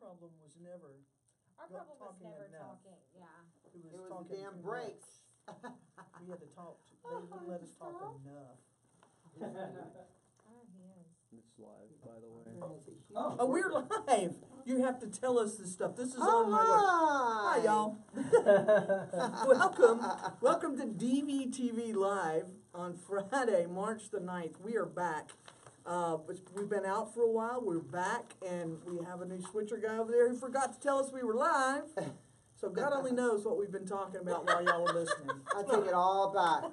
problem was never. Our problem was talking never enough. talking, yeah. It was It was talking the damn too breaks. much. We had to talk. They wouldn't let us talk enough. Oh, he is. It's live, by the way. Oh, we're live. You have to tell us this stuff. This is Oh, on my work. Hi, y'all. Welcome to DVtv Live on Friday, March the 9th. We are back. We've been out for a while. We're back, and we have a new switcher guy over there who forgot to tell us we were live. So God only knows what we've been talking about while y'all were listening. I take it all back.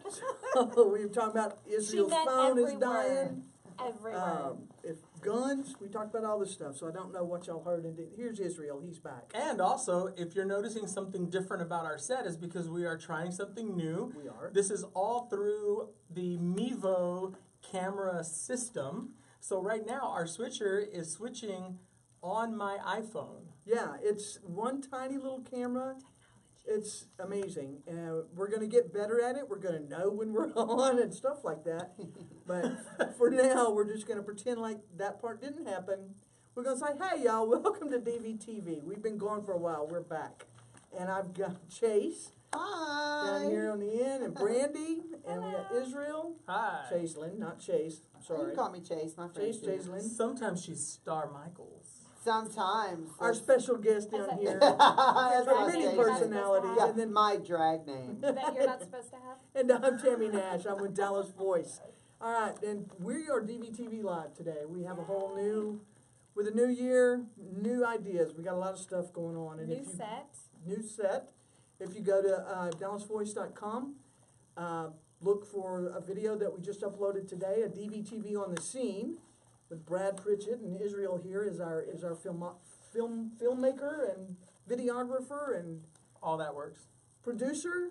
We were talking about Israel's meant phone is every dying. Every word. If guns, we talked about all this stuff, so I don't know what y'all heard. Here's Israel, he's back. And also, if you're noticing something different about our set, is because we are trying something new. We are. This is all through the Mevo camera system. So right now, our switcher is switching on my iPhone. Yeah, it's one tiny little camera. It's amazing. We're going to get better at it. We're going to know when we're on and stuff like that. But for now, we're just going to pretend like that part didn't happen. We're going to say, hey, y'all, welcome to DVtv. We've been gone for a while. We're back. And I've got Chase Hi. down here on the end, and Brandy, and we got Israel. Hi. Chaselin, not Chase. I'm You sorry. can call me Chase, my friend. Chase Chaselin. Sometimes she's Star Michaels. Sometimes. Our special guest down here. That's Got my many station. personalities. Yeah, And then my drag name. That you're not supposed to have? And I'm Tammy Nash. I'm with Dallas Voice. All right, and we are DVtv Live today. We have a whole new, with a new year, new ideas. We got a lot of stuff going on. And New if you, set. New set. If you go to DallasVoice.com, look for a video that we just uploaded today, a DVtv on the scene, with Brad Pritchett, and Israel here is our filmmaker and videographer and All that works. producer,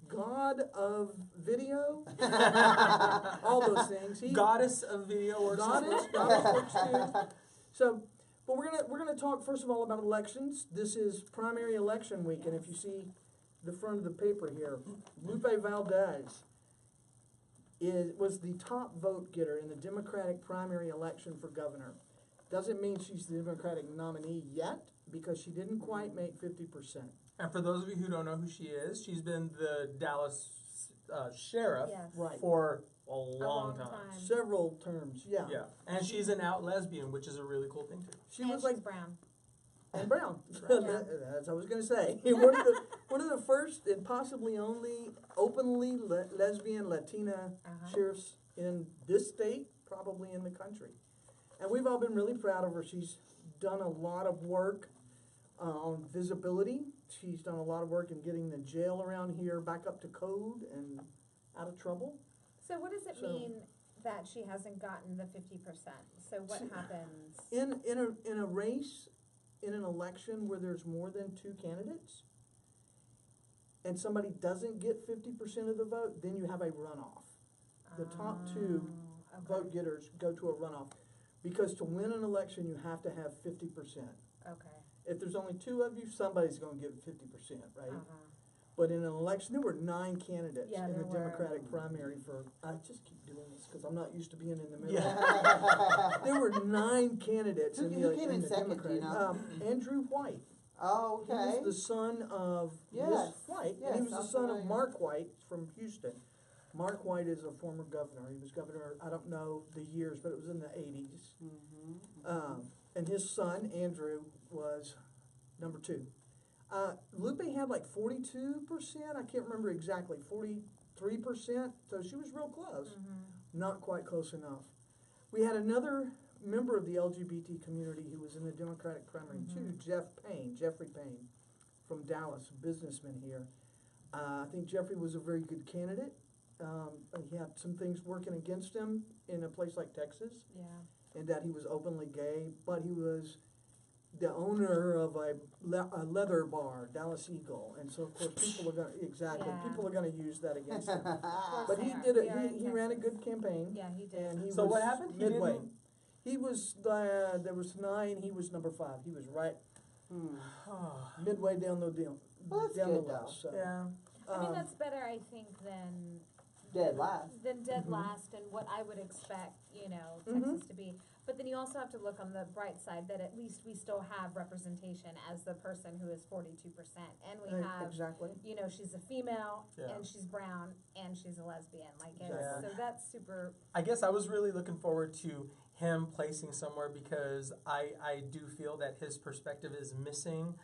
God of video, all those things. Goddess of video works. Goddess works too. So, but we're gonna talk first of all about elections. This is primary election week, and if you see the front of the paper here, Lupe Valdez was the top vote getter in the Democratic primary election for governor. Doesn't mean she's the Democratic nominee yet, because she didn't quite make 50%. And for those of you who don't know who she is, she's been the Dallas sheriff Yes. Right. for a long time. Several terms, yeah. Yeah, and she's an out lesbian, which is a really cool thing too. She And was she's like brown. and brown. Yeah. That's what I was going to say. one of the first and possibly only openly lesbian Latina sheriffs in this state, probably in the country. And we've all been really proud of her. She's done a lot of work on visibility. She's done a lot of work in getting the jail around here back up to code and out of trouble. So what does it So- mean that she hasn't gotten the 50%? So what happens? In a race, in an election where there's more than two candidates, and somebody doesn't get 50% of the vote, then you have a runoff. The top two vote getters go to a runoff. Because to win an election, you have to have 50%. Okay. If there's only two of you, somebody's going to get 50%, right? But in an election, there were 9 candidates Yeah, in the there were. Democratic primary for, I just keep doing this because I'm not used to being in the middle. Yeah. There were 9 candidates Who came in the second, do you Democratic. know? Andrew White. Oh, He okay. was the son of Yes. Miss White, and he Yes, was the I'm son of familiar. Mark White from Houston. Mark White is a former governor. He was governor, I don't know the years, but it was in the 80s. And his son, Andrew, was number 2. Lupe had like 42%, I can't remember exactly, 43%, so she was real close. Not quite close enough. We had another member of the LGBT community who was in the Democratic primary too, Jeffrey Payne from Dallas, a businessman here. I think Jeffrey was a very good candidate. He had some things working against him in a place like Texas, Yeah. and that he was openly gay, but he was the owner of a leather bar, Dallas Eagle, and so of course people are going to Yeah. people are going to use that against him. Of course But they he are. did We it. are in He ran a Texas. good campaign. Yeah, he did. And he So was what happened? He midway. didn't- He was there was 9. He was number 5. He was right midway down the deal. Well, that's down good, the though. list. So, Yeah. I mean, that's better, I think, than Dead last. than dead Mhm. last and what I would expect, you know, Mhm. Texas to be. But then you also have to look on the bright side that at least we still have representation as the person who is 42%. And we have, Exactly. you know, she's a female Yeah. and she's brown and she's a lesbian. Like, it's, Exactly. so that's super, I guess I was really looking forward to him placing somewhere because I do feel that his perspective is missing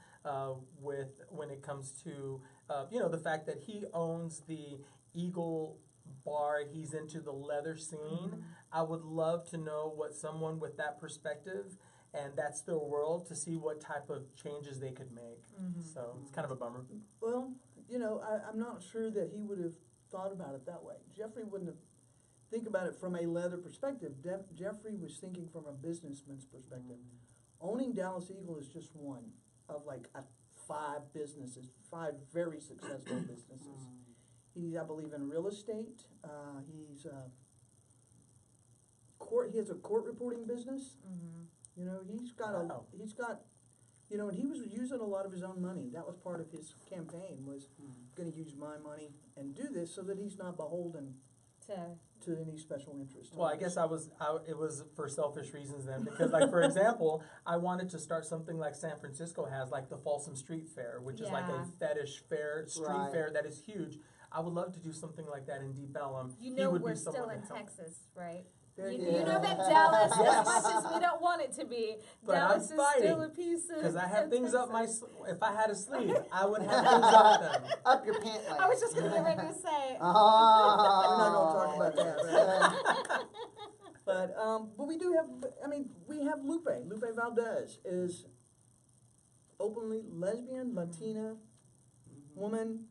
with when it comes to you know, the fact that he owns the Eagle Bar, he's into the leather scene. I would love to know what someone with that perspective and that's their world to see what type of changes they could make. So it's kind of a bummer. Well, you know, I'm not sure that he would have thought about it that way. Jeffrey wouldn't have think about it from a leather perspective. Jeffrey was thinking from a businessman's perspective. Owning Dallas Eagle is just one of like 5 businesses, 5 very successful businesses. He, I believe, in real estate. He's he has a court reporting business. You know, he's got Wow. you know, and he was using a lot of his own money. That was part of his campaign, was going to use my money and do this so that he's not beholden to, to any special interest. Well, I guess it was for selfish reasons then, because like, for example, I wanted to start something like San Francisco has, like the Folsom Street Fair, which is like a Yeah. fetish fair, street Right. fair that is huge. I would love to do something like that in Deep Ellum. you He know, would be we're still someone in to help. Texas, right? There You, you you go. know that Dallas, Yes. as much as we don't want it to be, But Dallas I'm is fighting, still a piece of Because I have of things up my, Texas. if I had a sleeve, I would have things up them. Up your pant leg. I was just gonna get ready to say, We're not gonna talk about that, right? But we do have, I mean, we have Lupe. Lupe Valdez is openly lesbian, Latina woman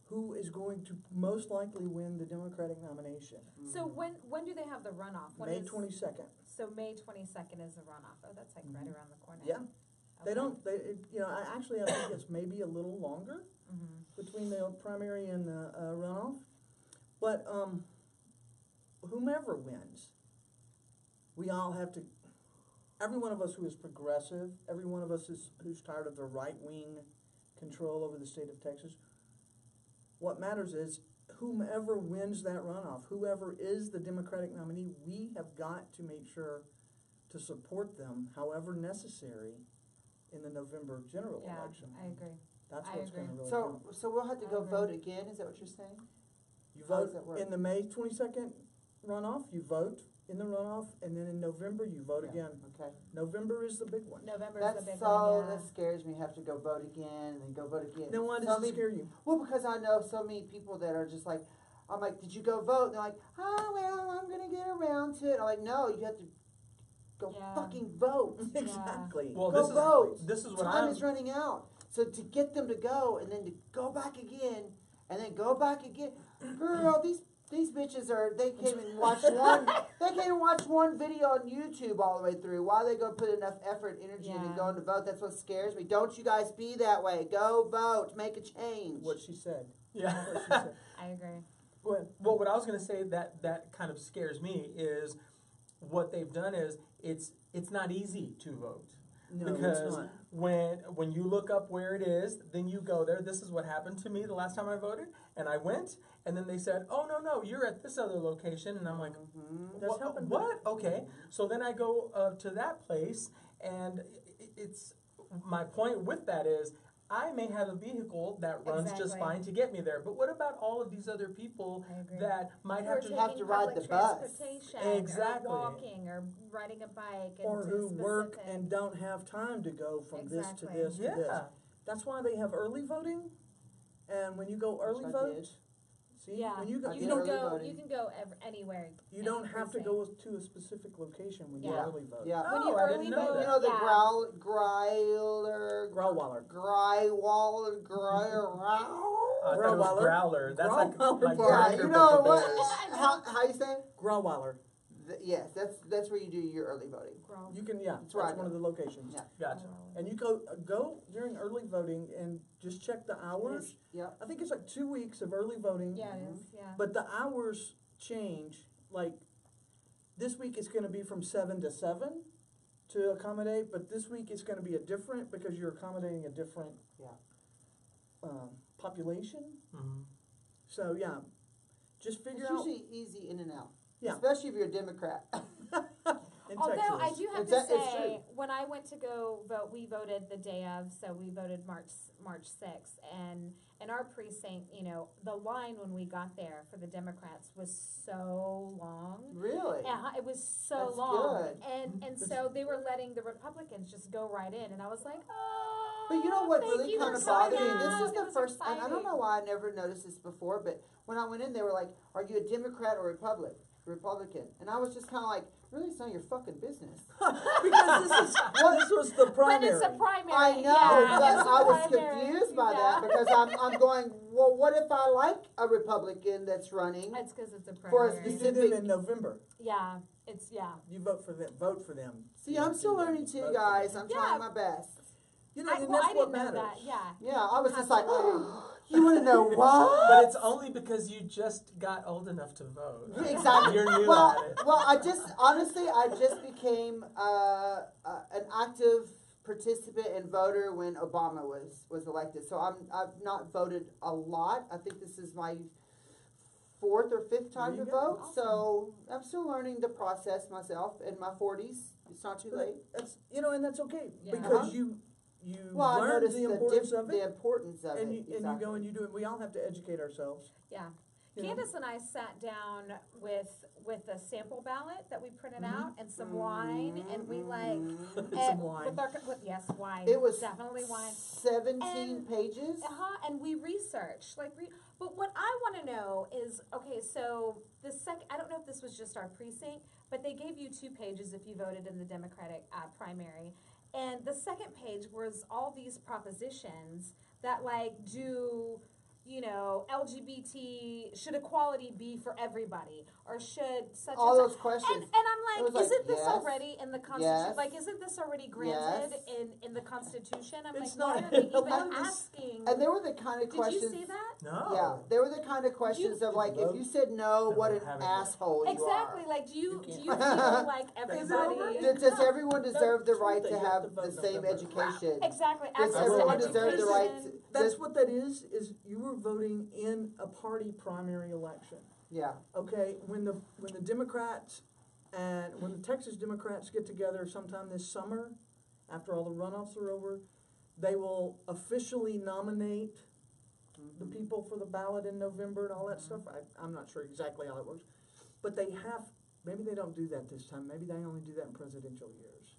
who is going to most likely win the Democratic nomination. so when do they have the runoff? When May is- 22nd. So May 22nd is the runoff. Oh, that's like right around the corner. Yeah. They Okay. don't, you know, I think it's maybe a little longer between the primary and the runoff. But whomever wins, we all have to, every one of us who is progressive, every one of us who's tired of the right-wing control over the state of Texas, what matters is whomever wins that runoff, whoever is the Democratic nominee, we have got to make sure to support them however necessary in the November general Yeah, election. I agree. That's I what's going to agree. really So, count. so we'll have to go Okay. vote again, is that what you're saying? You How vote does that work? in the May 22nd runoff, you vote in the runoff, and then in November, you vote Yeah. again. Okay. November is the big one. November's That's the big so, one, yeah. that scares me, have to go vote again, and then go vote again. Then why So does it many- scare you? Well, because I know so many people that are just like, I'm like, did you go vote? And they're like, oh, well, I'm gonna get around to it. I'm like, no, you have to go Yeah. fucking vote. Exactly. Well, Go vote. this is what Time I'm, is running out. So to get them to go and then to go back again and then go back again, girl, these bitches they can't even watch one video on YouTube all the way through. Why they gonna put enough effort, energy into Yeah. going to vote? That's what scares me. Don't you guys be that way. Go vote. Make a change. What she said. yeah. What she said. I agree. Go ahead. Well, what I was going to say that kind of scares me is what they've done is it's not easy to vote. No, because it's not. when you look up where it is, then you go there. This is what happened to me the last time I voted, and I went, and then they said, "Oh no, you're at this other location," and I'm like, That's happened. "What? Okay." So then I go to that place, and it's my point with that is I may have a vehicle that runs just Exactly. fine to get me there, but what about all of these other people I agree. that might Who are have to taking have to ride public the bus. transportation, Exactly. or walking, or riding a bike, and Or to who work specific- and don't have time to go from this to Exactly. this to this. Yeah. That's why they have early voting. And when you go early Which I vote, did. see, Yeah, when you go, I you did can early go. voting. You can go anywhere. you any don't have to precinct. go to a specific location when you Yeah. early vote. Yeah. When Oh, you I early didn't know vote, that. You know the yeah. growler, Growwaller. Growler, I thought it was Growler. growler. That's like Growler. Yeah, Gregor you know with the what? bears. How you say it? Growwaller. Yes, that's where you do your early voting. Grow. You can, yeah, That's that's right. one of the locations. Yeah. Gotcha. And you go during early voting and just check the hours. Yep. I think it's like 2 weeks of early voting. Yeah, it is. Yeah. But the hours change. Like this week it's going to be from 7 to 7 to accommodate, but this week it's going to be a different because you're accommodating a different Yeah. population. Mhm. So yeah, just It's figure out usually easy in and out. Yeah. Especially if you're a Democrat. in Although Texas. I do have It's to that- it's say, when I went to go vote, we voted the day of, so we voted March 6th, and in our precinct, you know, the line when we got there for the Democrats was so long. Really? Yeah, it was so That's long, good. and so they were letting the Republicans just go right in, and I was like, oh. But you know what thank really you kind for of bothered me? coming This out. is It the was first, and I don't exciting. know why I never noticed this before, but when I went in, they were like, "Are you a Democrat or Republican?" And I was just kind of like, "Really, it's none of your fucking business." Because this was the primary. But it's a primary. I know, yeah, but it's a I was primary, confused by yeah. that because I'm going, well, what if I like a Republican that's running? It's because it's a For a primary. You did them specific- in November. Yeah, You vote for them. Vote for them. See, I'm still learning too, guys. I'm Yeah. trying my best. You know, and well, that's I what didn't matters. know that. Yeah. Yeah, I was You just have like, to learn. you want to know what? But it's only because you just got old enough to vote. Exactly. You're new well, at it. well, I just became an active participant and voter when Obama was elected. So I've not voted a lot. I think this is my 4th or 5th time There to you go. vote. So I'm still learning the process myself in my 40s. It's not too late. That's and that's okay Yeah. because you Well, I learned noticed the importance of the it, importance of and it. you go and you do it. We all have to educate ourselves. Yeah. you know. Candace and I sat down with a sample ballot that we printed Mhm. out and some wine, and we like Some wine. yes, wine. It was definitely wine. 17 And- pages. And we researched, but what I want to know is, okay, so I don't know if this was just our precinct, but they gave you 2 pages if you voted in the Democratic primary. And the second page was all these propositions that do, should equality be for everybody? Or should such All and those such? questions. And I'm It was like, isn't this yes, already in the Constitution? yes, Isn't this already granted yes. in the Constitution? I'm It's like, why not. are they A lot even of this- asking? And they were the kind of Did you questions. see that? No. Yeah, they were the kind of questions of like, if you said no, No, what I an haven't yet. asshole you Exactly. are. Do you can't. feel like Is it over? everybody? Does everyone deserve the No, right they to have have to vote the same November. education? Exactly. Does Access to everyone Because deserve the right education. to? That's what that is you were voting in a party primary election. Yeah, Okay, when the Democrats and when the Texas Democrats get together sometime this summer, after all the runoffs are over, they will officially nominate the people for the ballot in November and all that stuff. I'm not sure exactly how it works, but maybe they don't do that this time. Maybe they only do that in presidential years.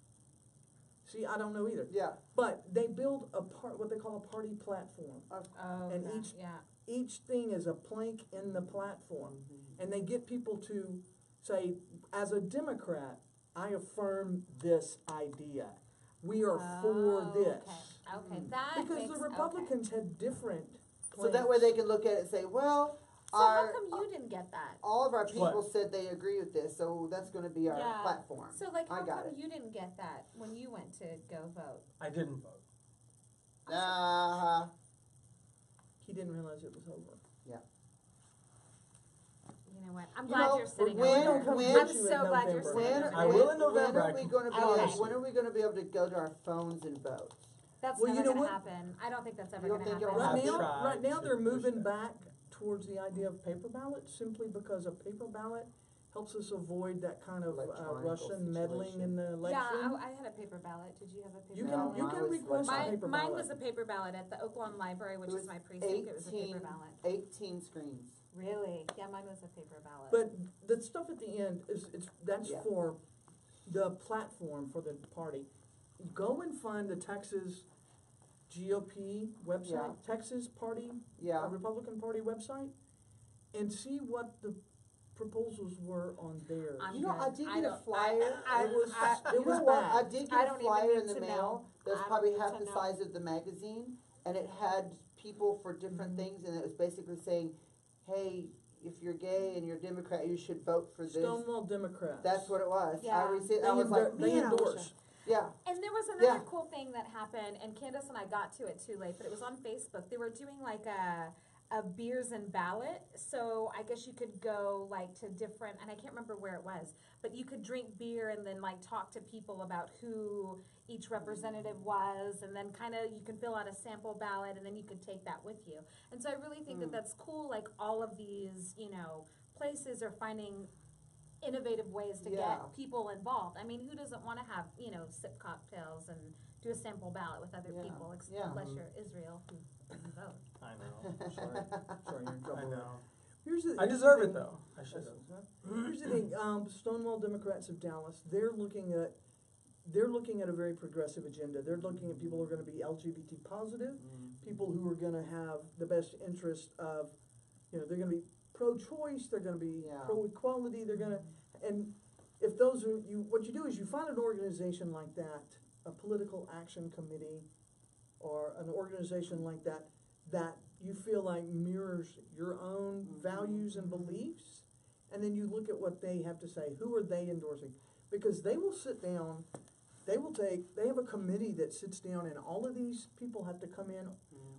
See, I don't know either. yeah. But they build what they call a party platform. Oh, And okay, each- yeah. Each thing is a plank in the platform. And they get people to say, as a Democrat, I affirm this idea. We are for this. Okay, that Because makes, the Republicans had different So plans. that way they can look at it and say, well, So how come you didn't get that? all of our people What? said they agree with this, so that's going to be our Yeah. platform. So I how got come it. you didn't get that when you went to go vote? I didn't vote. He didn't realize it was over. You know what? I'm You glad know, you're sitting when- over there. Don't come when- get I'm you in so glad you're November. sitting over I there. will in November, When I are we can going to be? promise When are we going to be able to go to our phones and vote? That's Well, you never know gonna what? happen. I don't think that's ever You don't gonna think it'll happen. Right I've now, tried right now to they're push moving that. back towards the idea of paper ballots simply because a paper ballot helps us avoid that kind of Electronic Russian meddling in the election. Yeah, I had a paper ballot. Did you have a paper You ballot? can, you mine can was request a electronic. paper Mine ballot. was a paper ballot at the Oak Lawn Library, which It is was my precinct. It was a paper 18 ballot. 18 screens. Really? Yeah, mine was a paper ballot. But the stuff at the end that's Yeah. for the platform for the party. Go and find the Texas GOP website, Yeah. Texas Party, Yeah. Republican Party website, and see what the proposals were on theirs. I'm You know, I good. did I get a don't- flyer. It was You it was know what? I bad. did I get don't a even flyer need in the to mail know. that was I don't probably need half to the know. size of the magazine, and it had people for different things, and it was basically saying, hey, if you're gay and you're a Democrat, you should vote for this. Stonewall Democrats. That's what it was. Yeah. I received. They, I was like, they man, I wish endorse. yeah. And there was another Yeah. cool thing that happened, and Candace and I got to it too late, but it was on Facebook. They were doing like beers and ballot. So I guess you could go like to different, and I can't remember where it was, but you could drink beer and then like talk to people about who each representative was, and then kind of you can fill out a sample ballot, and then you could take that with you. And so I really think that that's cool. Like all of these, places are finding innovative ways to Yeah. get people involved. I mean, who doesn't want to have, sip cocktails and do a sample ballot with other Yeah. people, Yeah. unless you're Israel, who doesn't vote. I know. Sorry, you're in trouble. I know. I deserve it though. I should have. Here's the thing, Stonewall Democrats of Dallas, they're looking at a very progressive agenda. They're looking at people who are gonna be LGBT positive, people who are gonna have the best interest of, they're gonna be pro-choice, they're gonna be Yeah. pro-equality, and if those are, what you do is you find an organization like that, a political action committee, or an organization like that, that you feel like mirrors your own values and beliefs, and then you look at what they have to say. Who are they endorsing? Because they will sit down, they have a committee that sits down, and all of these people have to come in,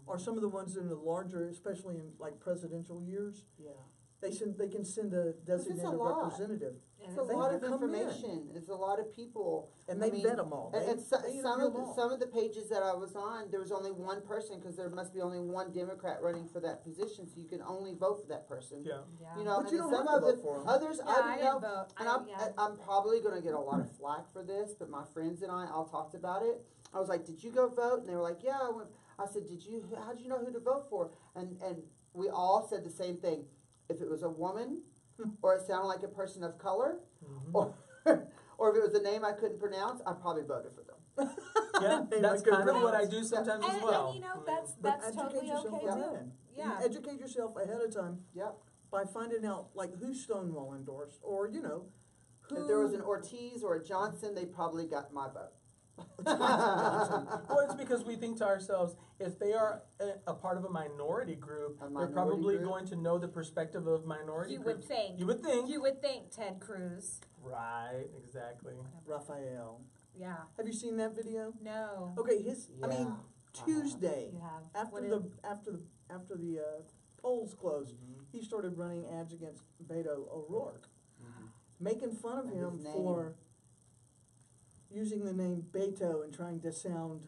are some of the ones in the larger, especially in like presidential years, Yeah. they can send a designated lot. representative, It's a They lot have of to come in. information. It's a lot of people. and I they mean, vet them all. And They some interview of 'em all. some of the pages that I was on, there was only one person because there must be only one Democrat running for that position, so you can only vote for that person. Yeah. Yeah. You know, But and you then don't some have of to the vote for 'em. others, Yeah, I I didn't know, vote. and I'm probably gonna get a lot of flack for this, but my friends and I all talked about it. I was like, "Did you go vote?" And they were like, "Yeah, I went." I said, how'd you know who to vote for? And we all said the same thing. If it was a woman, or it sounded like a person of color, or if it was a name I couldn't pronounce, I probably voted for them. Yeah, They that's might go kind of for what that. I do sometimes as well. And But that's educate totally yourself okay beforehand. too. Yeah. You educate yourself ahead of time Yep. by finding out like who Stonewall endorsed, or who. If there was an Ortiz or a Johnson, they probably got my vote. Well, it's because we think to ourselves, if they are a part of a minority group, A they're minority probably group? going to know the perspective of minority You would groups. think. You would think. You would think, Ted Cruz. Right, exactly. Raphael. Yeah. Have you seen that video? No. Okay, I Yeah. mean, Tuesday, You have. after What the polls closed, he started running ads against Beto O'Rourke, making fun of And him his name. for using the name Beto and trying to sound,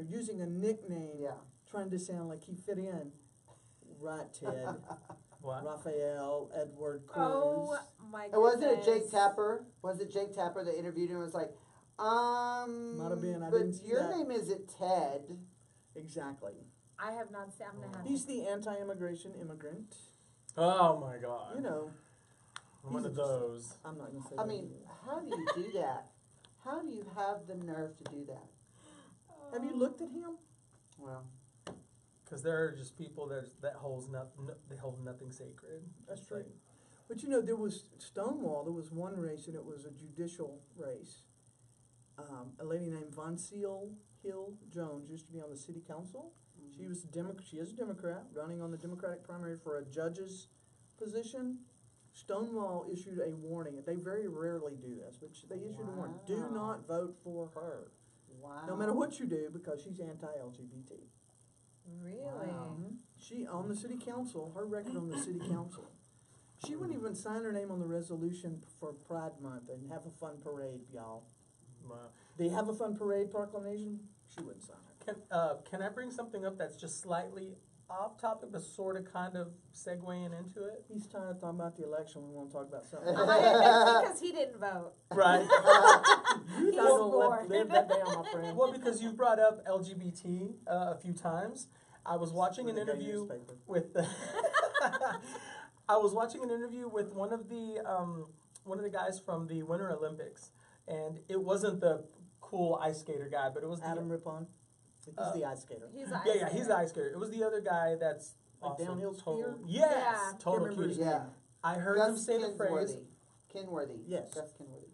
using a nickname, Yeah. trying to sound like he fit in. Right, Ted. What? Raphael, Edward Cruz. Oh my And goodness. wasn't it Jake Tapper? Was it Jake Tapper that interviewed him and was like, Might have been, I but didn't see your that. name isn't Ted. Exactly. I have not seen. I'm gonna have. He's the anti-immigration immigrant. Oh my God. he's One of just- those. I'm not gonna say I that mean, either. how do you do that? How do you have the nerve to do that? Have you looked at him? Well, Because there are just people that hold nothing sacred. That's It's true. like, But there was Stonewall, there was one race, and it was a judicial race. A lady named Von Seal Hill Jones used to be on the city council. She was she is a Democrat, running on the Democratic primary for a judge's position. Stonewall issued a warning. They very rarely do this, but they issued a warning. Do Wow. not vote for her, wow. no matter what you do, because she's anti-LGBT. Really? Wow. She, on the city council, her record on the city council, she wouldn't even sign her name on the resolution for Pride Month and have a fun parade, y'all. wow. They have a fun parade proclamation, she wouldn't sign it. Can I bring something up that's just slightly off topic, but sort of kind of segueing into it? He's tired of talking about the election, we want to talk about something. That's because he didn't vote. Right. You're He's not gonna bored. live that down, my friend. Well, because you brought up LGBT a few times, I was watching an With the gay interview newspaper. with I was watching an interview with one of the guys from the Winter Olympics, and it wasn't the cool ice skater guy, but it was the Adam Rippon, he's the ice skater. He's a yeah, he's the ice skater. It was the other guy that's Like awesome. downhill total, skier? yes, Yeah. total Can't remember his cutie. name. Yeah. I heard him Gus say the phrase. Kenworthy. Yes. Gus Kenworthy.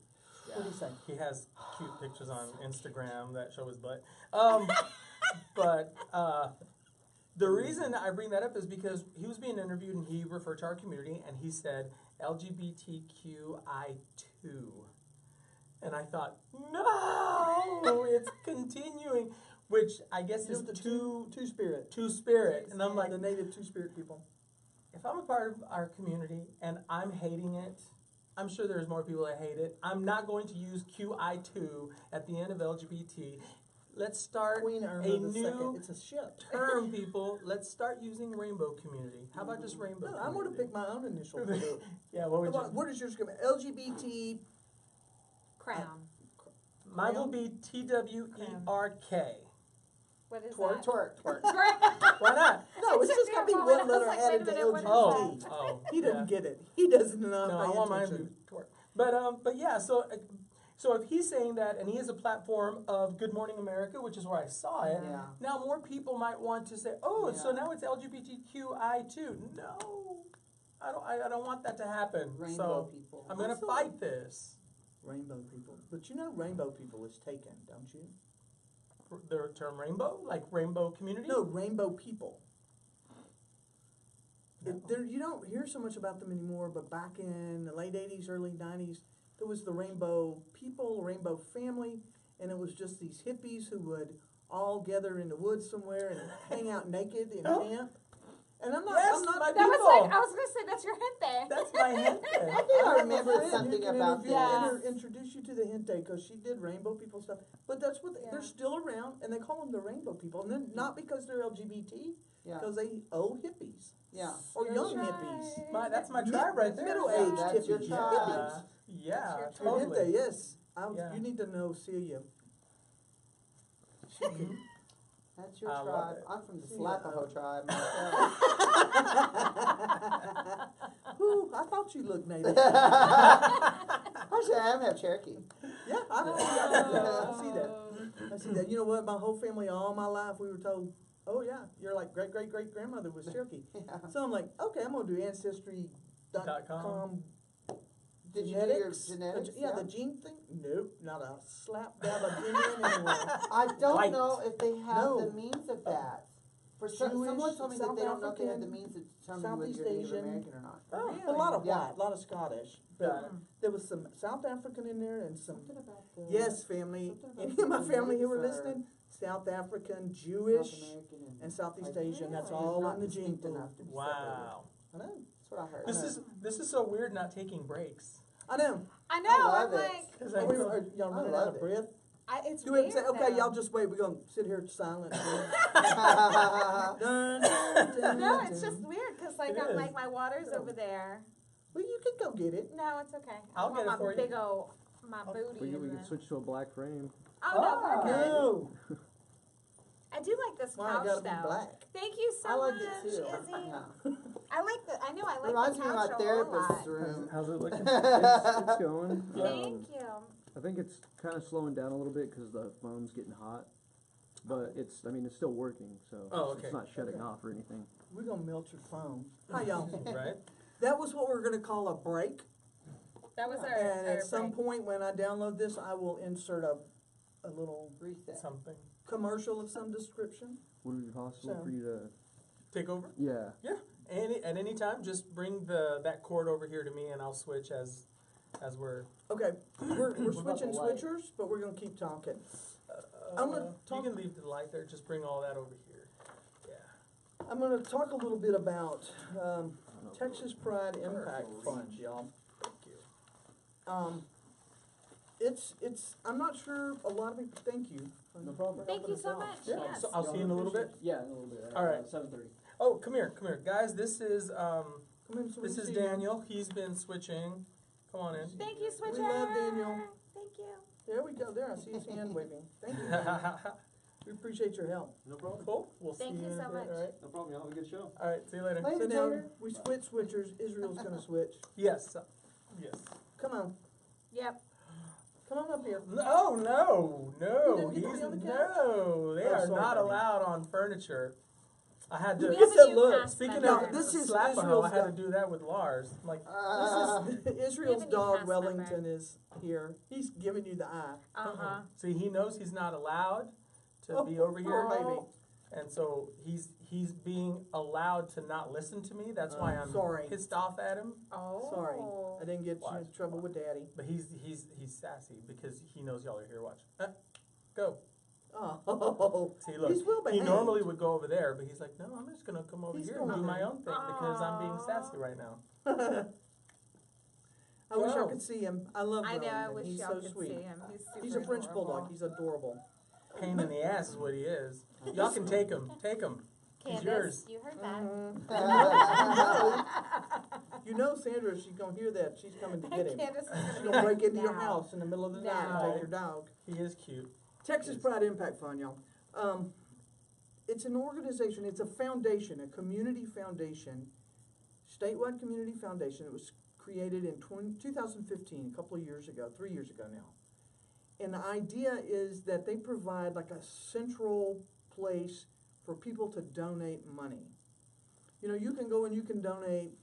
What do you say? He has cute pictures on Instagram that show his butt. But the reason I bring that up is because he was being interviewed and he referred to our community and he said LGBTQI2. And I thought, no, it's continuing. which I guess You know, is the two-spirit. Two-Spirit. And I'm like, The native Two-Spirit people. if I'm a part of our community and I'm hating it, I'm sure there's more people that hate it. I'm not going to use QI2 at the end of LGBT. Let's start Queen Irma a the new Second. It's a ship. term, people. Let's start using rainbow community. How about just rainbow No, community? I'm going to pick my own initial for it. Yeah, what would Come on, you? what is yours going to be? LGBT. Crown. Mine will be TWERK. What is Twerk. that? Twerk. Why not? No, it's just got to be Terrible. one letter I was like, added wait to a minute, what is LGBT. that? Oh, He doesn't yeah. get it. He doesn't know. No, I want mine to be twerk. But yeah, so if he's saying that, and he has a platform of Good Morning America, which is where I saw it, Yeah. now more people might want to say, oh, so Yeah. now it's LGBTQI too. No, I don't want that to happen. Rainbow So people. I'm gonna Absolutely. fight this. Rainbow people. But you know rainbow people is taken, don't you? The term rainbow, like rainbow community. No, rainbow people. No. You don't hear so much about them anymore, but back in the late 80s, early 90s, there was the rainbow people, rainbow family, and it was just these hippies who would all gather in the woods somewhere and hang out naked in camp. And I'm not, Yes, I'm not, my That was people. like, I was going to say, that's your hint there. That's my hint. I think I have a remember friend who something can about interview- this. introduce you to the hinte because she did rainbow people stuff. But that's what Yeah. they're still around, and they call them the rainbow people. And then not because they're LGBT, Yeah. because they owe hippies Yeah. or young Tribe. hippies. That's my tribe right there. Middle-aged That's your hippies. tribe. Yeah, That's your Your totally. hinte, yes. Yeah. You need to know Celia. She can- That's your I love tribe. it. I'm from the See, Slapaho tribe myself. Ooh, I thought you looked native. Actually, I am half Cherokee. Yeah, I see that. I see that. You know what? My whole family, all my life, we were told, "Oh yeah, you're like great great great grandmother was Cherokee." Yeah. So I'm like, okay, I'm gonna do ancestry.com. Did you do your genetics? Yeah, the gene thing. Nope, not a slap dab of Indian anywhere. I don't White. know if they have No. the means of that. For someone Jewish, told me that South they don't know if they have the African, means to determine whether Southeast you're Native Asian. American or not. Oh, a lot of Yeah. white, a lot of Scottish. Got it. There was some South African in there and some. Something about the Yes, family. something about Any of my the family who were genetics are listening, South African, South Jewish, American and Southeast like, Asian. That's yeah, all not in the gene distinct pool. enough to be Wow. I know. That's what I heard. This is so weird not taking breaks. I know. I know, I I'm love it. like, 'Cause Are I we, know- y'all I running love out of it. breath? it's Do it. weird Say, okay, though. y'all just wait. We're gonna sit here silent. Dun, dun, No, dun, it's just dun. weird, because like, It I'm is. like, my water's Yeah. over there. Well, you can go get it. No, it's okay. I'll I want get it my for you. big ol' my booty We in can the- switch to a black frame. Oh, no, we're good. No, I do like this why I couch gotta be though. black? Thank you so I like much, it too. Izzy. Yeah. I like the, I know, I like Reminds the me of couch my a therapist's whole lot. room. How's it looking? It's going. Thank you. I think it's kind of slowing down a little bit because the phone's getting hot. But it's still working, so Oh, it's okay. not shutting Okay. off or anything. We're gonna melt your phone. Hi, y'all. Right? That was what we were gonna call a break. That was our, And our at some break. point when I download this, I will insert a little Reset. Something. commercial of some description. Would it be possible So- for you to? Take over? Yeah. At any time, just bring that cord over here to me, and I'll switch as we're. Okay, we're What about switching the light? switchers, but we're gonna keep talking. I'm gonna You talk- can leave the light there. Just bring all that over here. Yeah. I'm gonna talk a little bit about I don't know. Texas Pride Impact Fund, y'all. Thank you. I'm not sure a lot of people, thank you. for- No problem. for Thank helping you us so out. much, Yeah. yes. So I'll see you in a little bit. Yeah, in a little bit. All right. 7:30. Oh, come here, guys. This is Come in so we this can is see you. Daniel. He's been switching. Come on in. Thank you, Switcher. love Daniel. Thank you. There we go, there, I see his hand waving. Thank you. We appreciate your help. No problem. Cool. We'll Thank see you in a so bit. much. All right. No problem. Y'all have a good show. All right. See you later. Later, So now, Tater. we switch switchers, Israel's gonna switch. Yes. Yes. Come on, Yep. come on up here. Oh no, no, You didn't get to he's be on the couch? no. They Oh, are sorry, not baby. allowed on furniture. I had to. We It's have a a new look. cast Speaking member. of This is Slapaho, Israel's I had to dog. do that with Lars. I'm like, Israel's new dog cast Wellington member. is here. He's giving you the eye. Uh-huh. see, he knows he's not allowed to Oh, be over here, oh. and so he's being allowed to not listen to me. That's why I'm sorry. pissed off at him. Oh. Sorry, I didn't get you Why? in trouble with Daddy. But he's sassy because he knows y'all are here watching. Go. Oh, See, look, he's well he behaved. normally would go over there, but he's like, no, I'm just gonna come over He's here and do going my there. own thing because I'm being sassy right now. I wish I Wow. could see him. I love I know, I Wellington. wish He's y'all so could sweet. see him. He's super He's a French adorable. bulldog. He's adorable. Pain in the ass is what he is. Y'all can take him. Take him. He's yours. Candace, you heard that. You know, Sandra, she's gonna hear that. She's coming to get him. Candace is She's gonna gonna be break like, into your "No." house in the middle of the night and No. take your dog. He is cute. Texas Pride Impact Fund, y'all. It's an organization, it's a foundation, a community foundation, statewide community foundation. It was created in 2015, a couple of years ago, 3 years ago now. And the idea is that they provide like a central place for people to donate money. You know, you can go and you can donate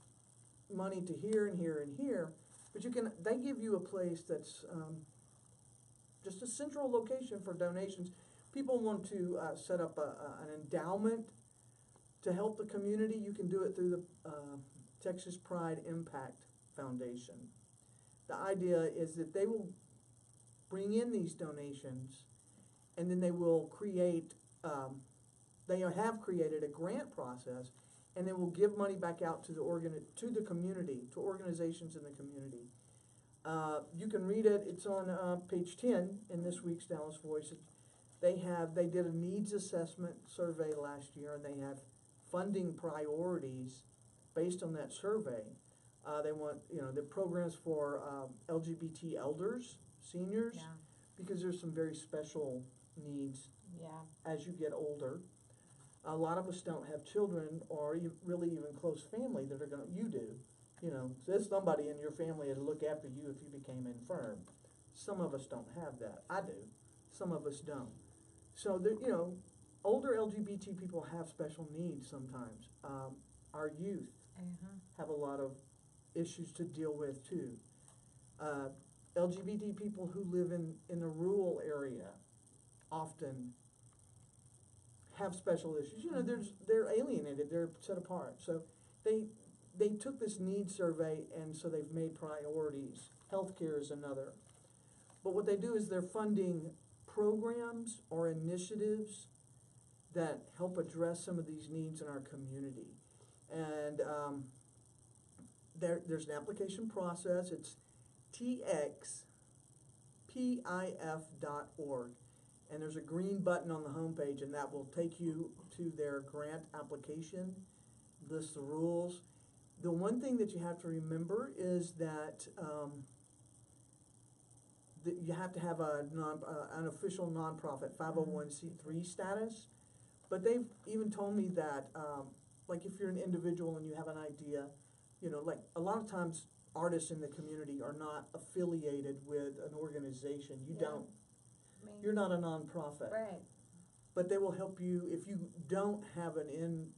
money to here and here and here, but they give you a place that's just a central location for donations. People want to set up an endowment to help the community. You can do it through the Texas Pride Impact Foundation. The idea is that they will bring in these donations, and then they will create, they have created a grant process, and they will give money back out to the community, to organizations in the community. You can read it. It's on page 10 in this week's Dallas Voice. They did a needs assessment survey last year, and they have funding priorities based on that survey. They want, the programs for LGBT elders, seniors, Yeah. because there's some very special needs Yeah. as you get older. A lot of us don't have children or really even close family that are you do. So there's somebody in your family to look after you if you became infirm. Some of us don't have that. I do. Some of us don't. So, older LGBT people have special needs sometimes. Our youth have a lot of issues to deal with too. LGBT people who live in a rural area often have special issues. They're alienated, they're set apart. So they took this needs survey, and so they've made priorities. Healthcare is another. But what they do is they're funding programs or initiatives that help address some of these needs in our community. And there's an application process. It's txpif.org. And there's a green button on the homepage, and that will take you to their grant application, lists the rules. The one thing that you have to remember is that you have to have an official nonprofit 501c3 status. But they've even told me that, like if you're an individual and you have an idea, like a lot of times artists in the community are not affiliated with an organization. You're not a nonprofit. Right. But they will help you if you don't have an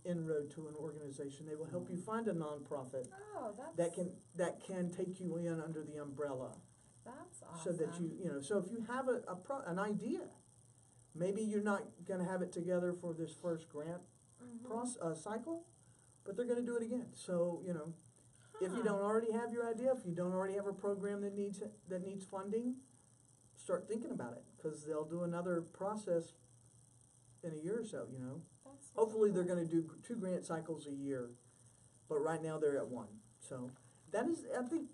inroad to an organization. They will help you find a nonprofit Oh, that's that can take you in under the umbrella. That's awesome. So that so if you have an idea, maybe you're not going to have it together for this first grant cycle, but they're going to do it again. So if you don't already have your idea, if you don't already have a program that needs funding, start thinking about it, because they'll do another process in a year or so. That's so Hopefully they're cool. going to do 2 grant cycles a year, but right now they're at 1. So that is, I think,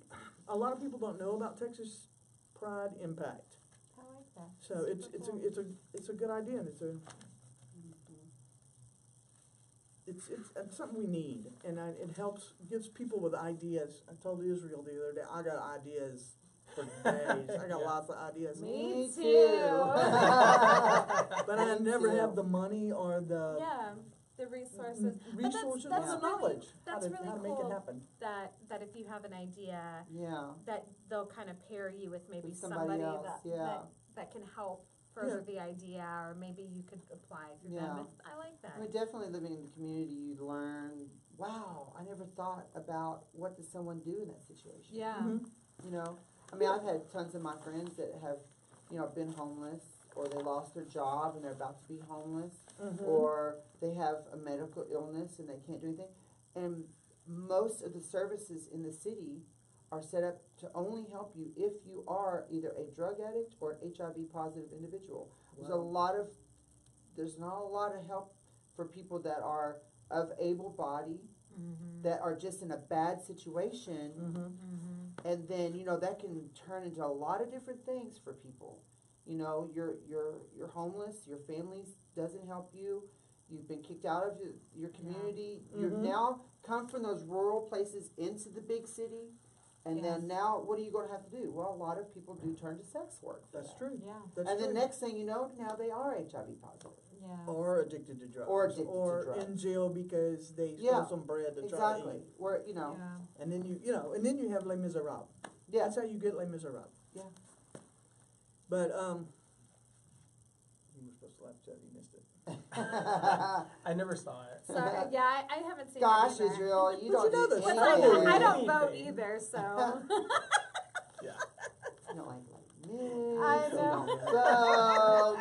a lot of people don't know about Texas Pride Impact. I like that. So it's a good idea, and it's something we need, and it gives people with ideas. I told Israel the other day, I got ideas for days. I got lots of ideas. Me too. But I never have the money or the the resources. resources But or the knowledge how That's to really make cool it happen. that if you have an idea, Yeah. that they'll kind of pair you with maybe With somebody else, that can help further the idea, or maybe you could apply through them. I like that. I mean, definitely living in the community, you learn, wow, I never thought about what does someone do in that situation. Yeah. I mean, I've had tons of my friends that have, been homeless, or they lost their job and they're about to be homeless, or they have a medical illness and they can't do anything. And most of the services in the city are set up to only help you if you are either a drug addict or an HIV positive individual. There's a lot of there's not a lot of help for people that are of able body, that are just in a bad situation, and then that can turn into a lot of different things for people. You're homeless. Your family doesn't help you. You've been kicked out of your community. You've now come from those rural places into the big city. And then now, what are you going to have to do? Well, a lot of people do turn to sex work. That's true. Yeah. That's And true. the next thing you know, now they are HIV positive. Yeah. Or addicted to drugs. Or addicted to or drugs. in jail because they stole Yeah, some bread to try to Exactly. eat. Where, Yeah. And then and then you have Les Miserables. yeah. That's how you get Les Miserables. Yeah. But you were supposed to laugh, Joe. You missed it. I never saw it. Sorry, yeah, I haven't seen Gosh, it either. Israel, you But don't you know do this. But anything. I don't Anything. vote either, so. Yeah. You don't like me. I know. So,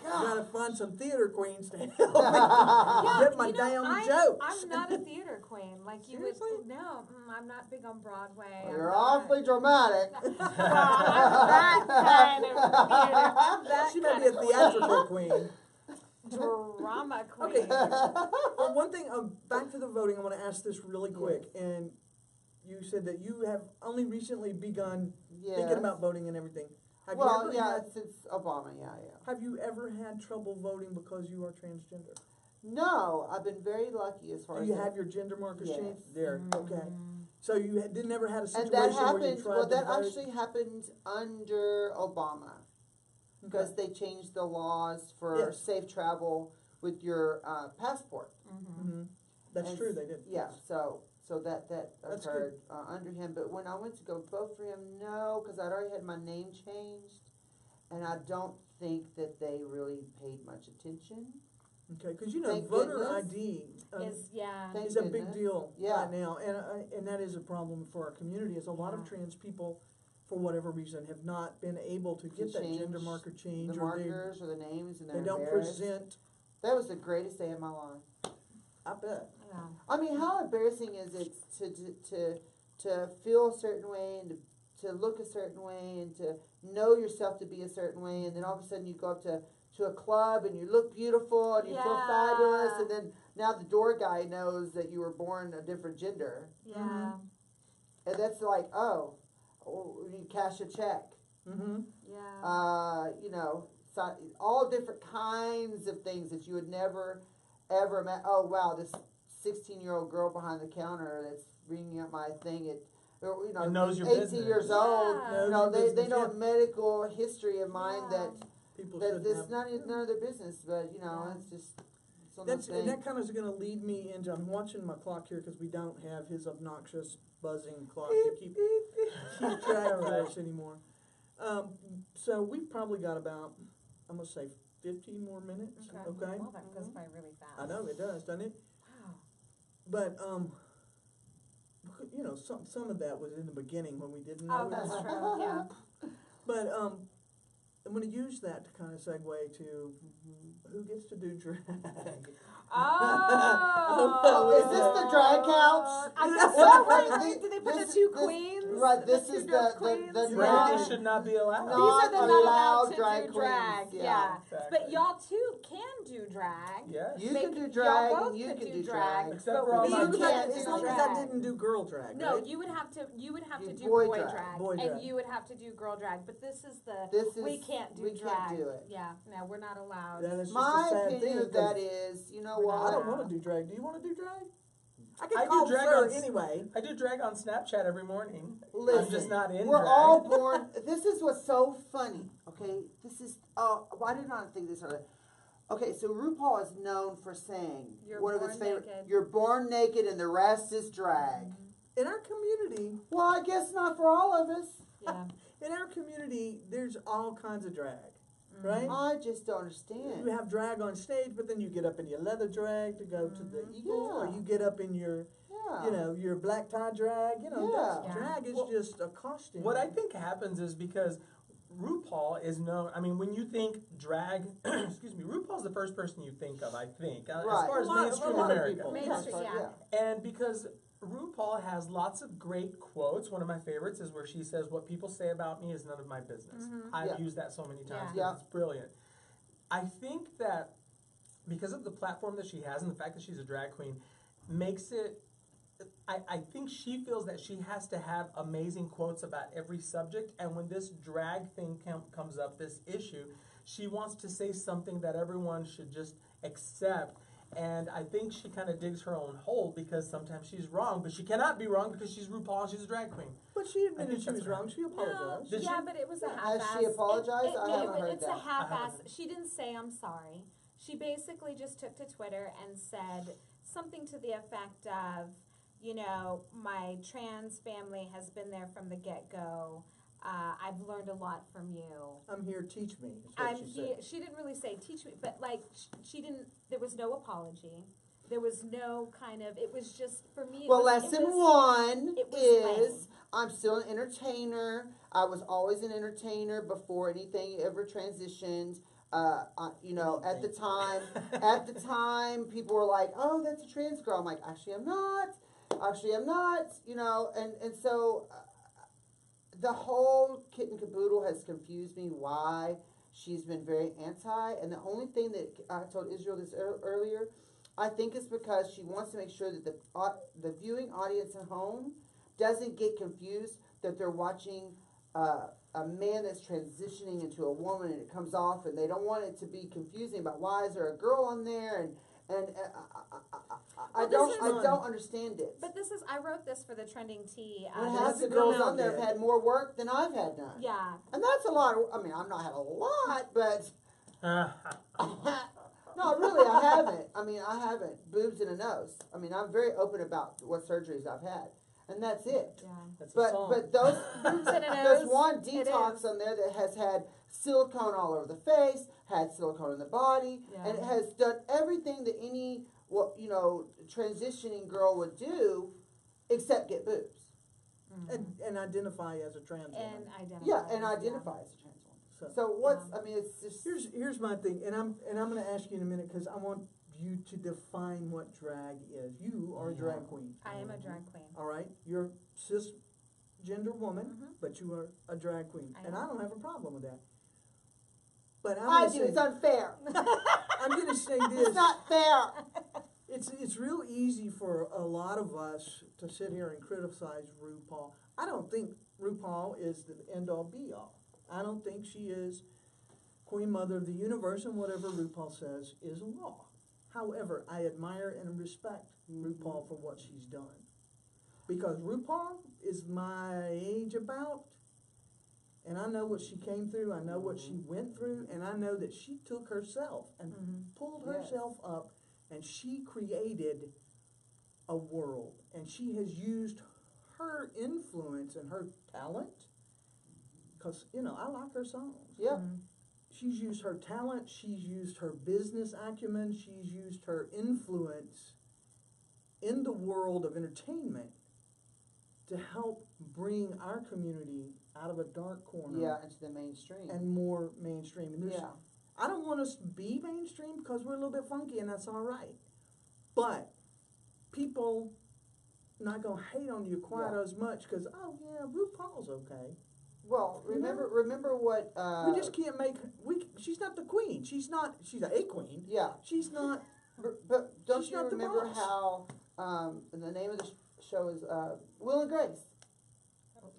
You gotta find some theater queens to help me Yeah, get my you know, damn jokes. I'm not a theater queen. Like you Seriously? would. No, I'm not big on Broadway. you're I'm not- awfully dramatic. Well, I'm that kind of theater. I'm that She might kind be a of theatrical queen. drama queen. Okay. Well, one thing, back to the voting, I want to ask this really quick. And you said that you have only recently begun Yes. thinking about voting and everything. Have Well, you ever yeah, had, since Obama, yeah. have you ever had trouble voting because you are transgender? No, I've been very lucky as far Do as you that. have your gender markers Yes. changed? There, okay. Mm. So you didn't ever had a And situation that where you happened, tried well, to that vote? actually happened under Obama. Because Okay. they changed the laws for Yes. safe travel with your passport. Mhm. That's And true, they did. Yeah, so that That's occurred under him. But when I went to go vote for him, no, because I'd already had my name changed, and I don't think that they really paid much attention. Okay, because Thank voter goodness. ID Yeah. Thank is a big goodness. deal Yeah. right now, and that is a problem for our community. Is a lot of Yeah. trans people, for whatever reason, have not been able to get that gender change marker change, The or they markers or the names, and they're don't embarrassed. present. That was the greatest day of my life. I bet. Yeah. I mean, how embarrassing is it to feel a certain way and to look a certain way and to know yourself to be a certain way, and then all of a sudden you go up to a club and you look beautiful and you feel Yeah. fabulous, and then now the door guy knows that you were born a different gender, Yeah. and that's like, oh, you cash a check, Mm-hmm. Yeah. so all different kinds of things that you would never ever imagine. Oh wow, this 16-year-old girl behind the counter that's ringing up my thing at, It knows your 18 business. years old. Yeah. Knows your They business, know yeah. a medical history of mine Yeah. People that shouldn't this have. none of their business. But Yeah. it's just it's one of those And things. that kind of is going to lead me into. I'm watching my clock here because we don't have his obnoxious buzzing clock to keep track of us anymore. So we've probably got about, I'm gonna say, 15 more minutes. Okay. Well, that goes by really fast. I know it does, doesn't it? Wow. But some of that was in the beginning when we didn't know. Oh, that's true. Yeah. But I'm going to use that to kind of segue to who gets to do drag. Oh. Is this the drag couch? I guess Well, so. Right? wait, Did they put this- the two this- queens? right, this the is two the- dope the- queens? the Drag drag- should not be allowed. No. These are the not allowed to drag do queens, drag. yeah. Yeah. Exactly. But y'all too can do drag. Yes. You Make- can do y'all drag both and you could can do do drag. drag. Except but for all we my As long as can't as do long as drag. I didn't do girl drag, No, right? you would have to Do do boy boy drag. drag, Boy and drag. you would have to do girl drag. But this is the This we is can't do we drag. can't do it. Yeah, no, we're not allowed. That is just My a sad opinion thing. of 'cause that is, you know We're what? I not don't want to do drag. Do you want to do drag? I can I do call drag sir on- anyway. I do drag on Snapchat every morning. Listen, I'm just not in we're drag. all born. This is what's so funny. Okay, this is. Why did I not think this earlier? Okay, so RuPaul is known for saying You're one of his born favorite. naked. You're born naked, and the rest is drag. In our community, Well, I guess not for all of us. Yeah. there's all kinds of drag, right? I just don't You understand. have drag on stage, but then you get up in your leather drag to go to the Eagles, or Yeah. you get up in your, Yeah. your black tie drag. Yeah. Drag is Well, just a costume. What I think happens is because RuPaul is known. I mean, when you think drag, excuse me, RuPaul's the first person you think of. I think as Right. far as A lot of mainstream people. America, Mainstream, Yeah. and because RuPaul has lots of great quotes. One of my favorites is where she says, "What people say about me is none of my business." I've Yeah. used that so many times. Yeah. It's brilliant. I think that because of the platform that she has and the fact that she's a drag queen makes it, I think she feels that she has to have amazing quotes about every subject, and when this drag thing comes up, this issue, she wants to say something that everyone should just accept. And I think she kind of digs her own hole because sometimes she's wrong, but she cannot be wrong because she's RuPaul and she's a drag queen. But she I admitted think she that's was right. wrong. She apologized. Did Yeah, she? but it was a Has half-ass. she apologized? I haven't heard it's that. a half-ass. haven't. She didn't say I'm sorry. She basically just took to Twitter and said something to the effect of, you know, my trans family has been there from the get-go. I've learned a lot from you. I'm here, teach me, is what she said. She didn't really say teach me, but like she didn't. There was no apology. There was no kind of. It was just for me. Well, it was, lesson it was, one it was is lame. I'm still an entertainer. I was always an entertainer before anything ever transitioned. You know, at the time, people were like, "Oh, that's a trans girl." I'm like, "Actually, I'm not. Actually, I'm not." You know, and so the whole kit and caboodle has confused me. Why she's been very anti, and the only thing that I told Israel this earlier. I think it's because she wants to make sure that the viewing audience at home doesn't get confused that they're watching a man that's transitioning into a woman and it comes off, and they don't want it to be confusing about why is there a girl on there, and I don't understand it. But this is. I wrote this for the trending tea. When it half hasn't the girls come out on there have yet. had more work than I've had done. Yeah. And that's a lot. I mean, I've not had a lot, but no, really, I haven't. I mean, I haven't. Boobs and a nose. I mean, I'm very open about what surgeries I've had, and that's it. Yeah. That's a But song. but those Boobs and a there's nose, one it detox is. on there that has had silicone all over the face, had silicone in the body, and it Yeah. has done everything that any transitioning girl would do, except get boobs. And identify as a trans woman. And identify. Yeah, and identify as a trans woman. So what's I mean, it's just Here's my thing, and I'm going to ask you in a minute because I want you to define what drag is. You are a drag queen, I am a drag queen. all right? You're a cisgender woman, but you are a drag queen, I and am. I don't have a problem with that. But I do. It's unfair. I'm going to say this. It's not fair. It's real easy for a lot of us to sit here and criticize RuPaul. I don't think RuPaul is the end-all be-all. I don't think she is Queen Mother of the Universe, and whatever RuPaul says is law. However, I admire and respect RuPaul for what she's done. Because RuPaul is my age about, and I know what she came through, I know what she went through, and I know that she took herself and pulled herself up, and she created a world. And she has used her influence and her talent, because, you know, I like her songs. Yep. She's used her talent, she's used her business acumen, she's used her influence in the world of entertainment to help bring our community out of a dark corner Yeah, into the mainstream. and more mainstream. And there's, yeah. I don't want us to be mainstream because we're a little bit funky, and that's all right. But people not gonna hate on you quite Yeah. as much because, oh yeah, RuPaul's okay. Well, You know? remember what We just can't make. She's not the queen. She's not. She's a queen. yeah. She's not. But don't She's you not the remember boss. how the name of the show is Will and Grace?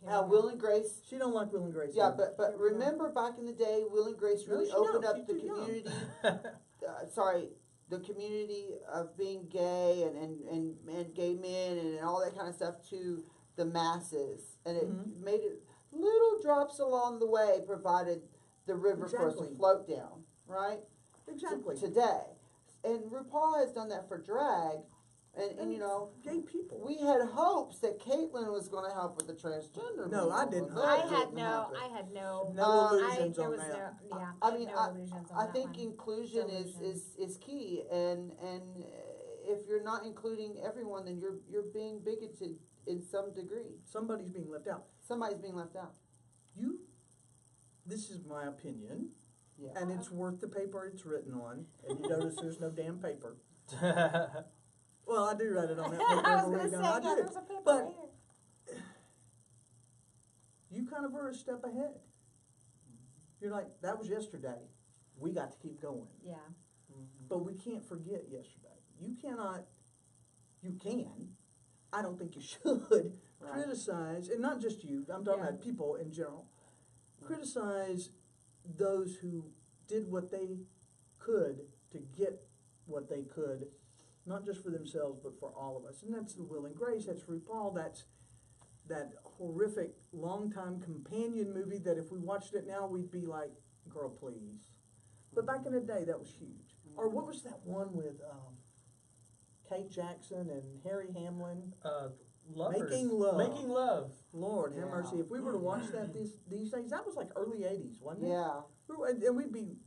Here How we go. Will and Grace. She don't like Will and Grace. Yeah, either. but remember back in the day, Will and Grace No, really she opened don't. up She's the too young. community. The community of being gay and gay men and all that kind of stuff to the masses, and it made it little drops along the way provided the river for us to Exactly. float down, right? Exactly. Today, and RuPaul has done that for drag, and you know. Gay people. We had hopes that Caitlyn was going to help with the transgender. No, I people, didn't but hope. I that had didn't no. happen. I had no. No illusions there on was that. no. Yeah. I had mean, no illusions on I that think one. inclusion Illusions. is key, and if you're not including everyone, then you're being bigoted in some degree. Somebody's being left out. Somebody's being left out. This is my opinion, Yeah. and it's worth the paper it's written on. And you notice there's no damn paper. Well, I do write it on that paper. I was every gonna week, say, and I yeah, do. there's a paper But- right here. You kind of are a step ahead. You're like, that was yesterday. we got to keep going. Yeah. But we can't forget yesterday. You can, I don't think you should, criticize, and not just you, I'm talking Yeah. about people in general, criticize those who did what they could to get what they could, not just for themselves, but for all of us. And that's the Will and Grace, that's RuPaul, that's that horrific longtime companion movie that if we watched it now, we'd be like, girl, please. But back in the day, that was huge. Or what was that one with Kate Jackson and Harry Hamlin? Lovers. Making Love. Making Love. Lord have Yeah. mercy. If we were to watch that these days, that was like early 80s, wasn't it? Yeah. And we'd be,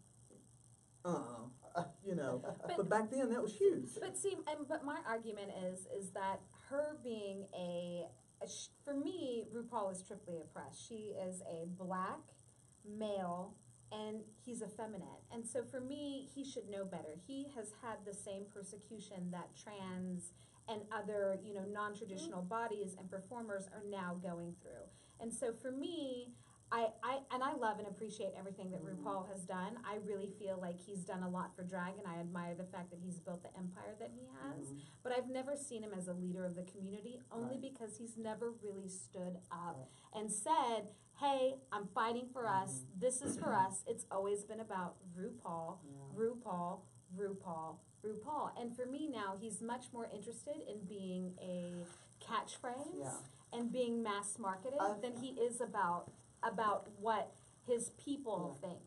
you know. But back then, that was huge. But see, but my argument is that her being for me, RuPaul is triply oppressed. She is a black male, and he's effeminate. And so for me, he should know better. He has had the same persecution that trans and other, non-traditional bodies and performers are now going through. And so for me, I love and appreciate everything that RuPaul has done. I really feel like he's done a lot for drag, and I admire the fact that he's built the empire that he has. But I've never seen him as a leader of the community, only because he's never really stood up and said, hey, I'm fighting for us. This is for us. It's always been about RuPaul, RuPaul, RuPaul, RuPaul. And for me now, he's much more interested in being a catchphrase and being mass marketed than he is about what his people think,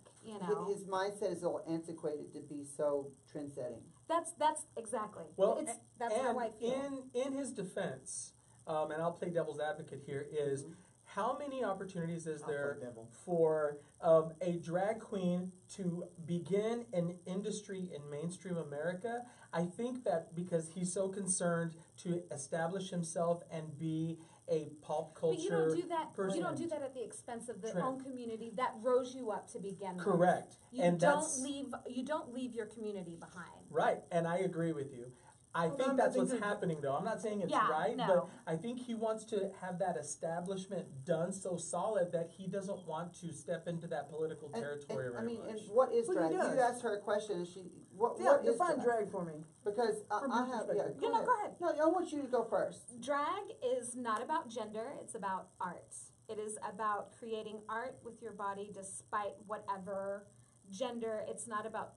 His mindset is a little antiquated to be so trend-setting. That's exactly. Well, that's how I feel. In his defense, and I'll play devil's advocate here, is how many opportunities is there for a drag queen to begin an industry in mainstream America? I think that because he's so concerned to establish himself and be a pop culture But you don't do that. person. You don't do that at the expense of the Trend. own community that rose you up to begin with. Correct. You And don't that's leave your community behind. right, and I agree with you. I Well, think I that's think what's that- happening, though. I'm not saying it's Yeah, right, no. but I think he wants to have that establishment done so solid that he doesn't want to step into that political territory and, very and much. what is Well, he drag? You does. asked her a question, and what Yeah, is define drag? drag for me. Because From I your have, perspective. go ahead. No, I want you to go first. Drag is not about gender, it's about art. It is about creating art with your body despite whatever gender. It's not about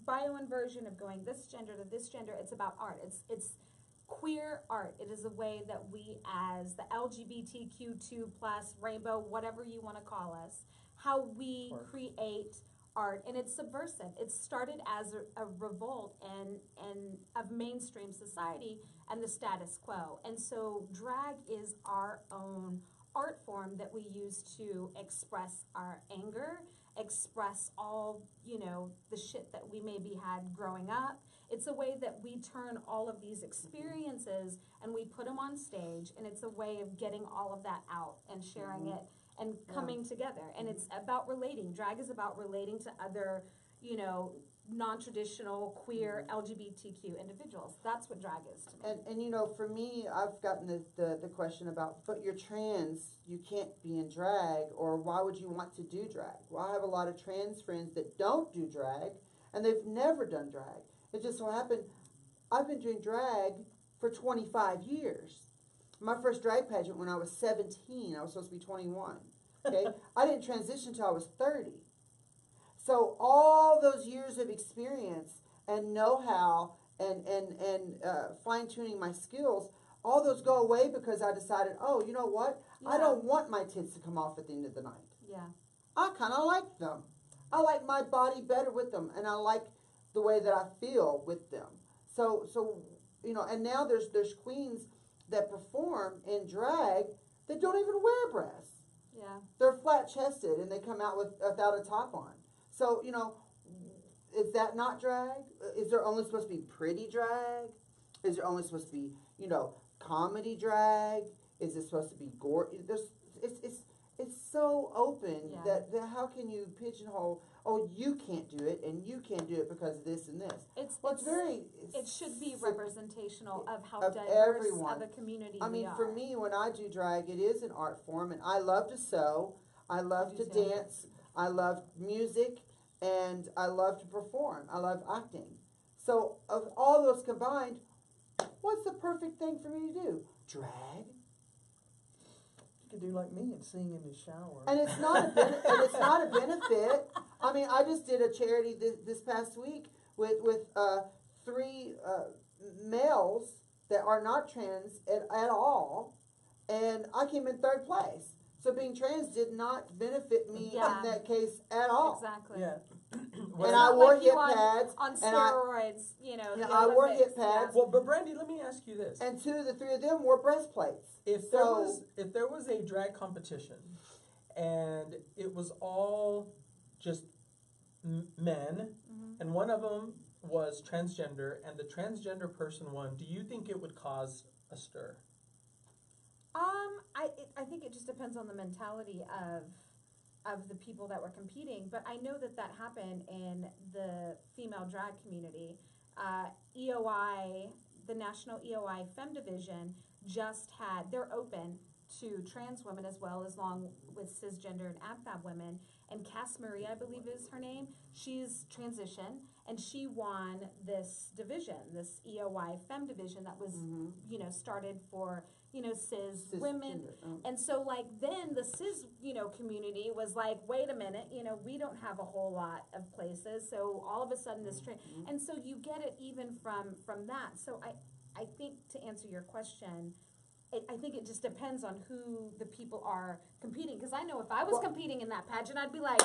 bioinversion of going this gender to this gender. It's about art. It's queer art. It is a way that we as the LGBTQ2 plus rainbow, whatever you want to call us, how we create art, and it's subversive. It started as a revolt and of mainstream society and the status quo. And so drag is our own art form that we use to express our anger, express all, the shit that we maybe had growing up. It's a way that we turn all of these experiences and we put them on stage, and it's a way of getting all of that out and sharing it and coming together. And it's about relating. Drag is about relating to other, non-traditional, queer, LGBTQ individuals. That's what drag is to me. And for me, I've gotten the question about, but you're trans, you can't be in drag, or why would you want to do drag? Well, I have a lot of trans friends that don't do drag, and they've never done drag. It just so happened, I've been doing drag for 25 years. My first drag pageant when I was 17, I was supposed to be 21. Okay, I didn't transition until I was 30. So all those years of experience and know-how and fine-tuning my skills, all those go away because I decided, oh, you know what? I don't want my tits to come off at the end of the night. Yeah. I kind of like them. I like my body better with them, and I like the way that I feel with them. So and now there's queens that perform in drag that don't even wear breasts. Yeah. They're flat-chested, and they come out without a top on. So, is that not drag? Is there only supposed to be pretty drag? Is there only supposed to be, comedy drag? Is it supposed to be gore? It's so open that how can you pigeonhole, oh, you can't do it, and you can't do it because of this and this. It should be representational of how of diverse everyone. of a community I mean, we are. for me, when I do drag, it is an art form, and I love to sew. I love to do too. dance. I love music, and I love to perform. I love acting. So of all those combined, what's the perfect thing for me to do? Drag. You could do like me and sing in the shower. And it's not a benefit. I mean, I just did a charity this past week with 3 males that are not trans at all, and I came in 3rd place. So being trans did not benefit me Yeah. in that case at all. Exactly. Yeah. Well, And I not wore like you hip pads. On and I- steroids, you know. Yeah, the I wore Olympics, hip pads. well, but Brandy, let me ask you this. And 2 of the 3 of them wore breastplates. If there was a drag competition, and it was all just men, Mhm. and one of them was transgender, and the transgender person won, do you think it would cause a stir? I think it just depends on the mentality of the people that were competing, but I know that happened in the female drag community. EOI, the National EOI Femme Division, they're open to trans women as well as long with cisgender and ABFAB women. And Cass Marie, I believe is her name, she's transition, and she won this division, this EOI Femme Division that was, started for, cis women. Cisgender, oh. And so, like, then the cis, community was like, wait a minute, we don't have a whole lot of places. So all of a sudden this trend, and so you get it even from that. So I think to answer your question, I think it just depends on who the people are competing. Because I know if I was competing in that pageant, I'd be like,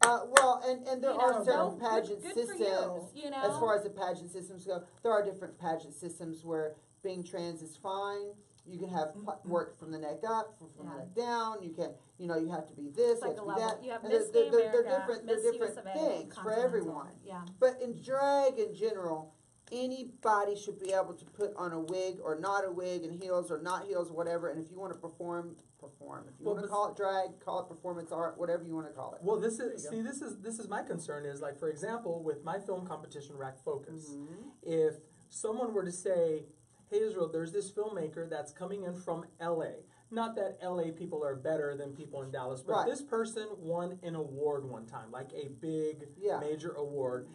And there are certain good pageant for you, systems. you know? As far as the pageant systems go, there are different pageant systems where being trans is fine. You can have work from the neck up, from the neck down. You can, you have to be this, It's like you a have to be level. that. You have And Miss Gay they're America, different. Miss They're different US of A, things for Continental. everyone. Yeah. But in drag in general, anybody should be able to put on a wig or not a wig, and heels or not heels, or whatever. And if you want to perform. If you want to call it drag, call it performance art, whatever you want to call it. Well, this is my concern is, like, for example, with my film competition, Rack Focus, if someone were to say, hey, Israel, there's this filmmaker that's coming in from LA. Not that LA people are better than people in Dallas, but this person won an award one time, like a big major award.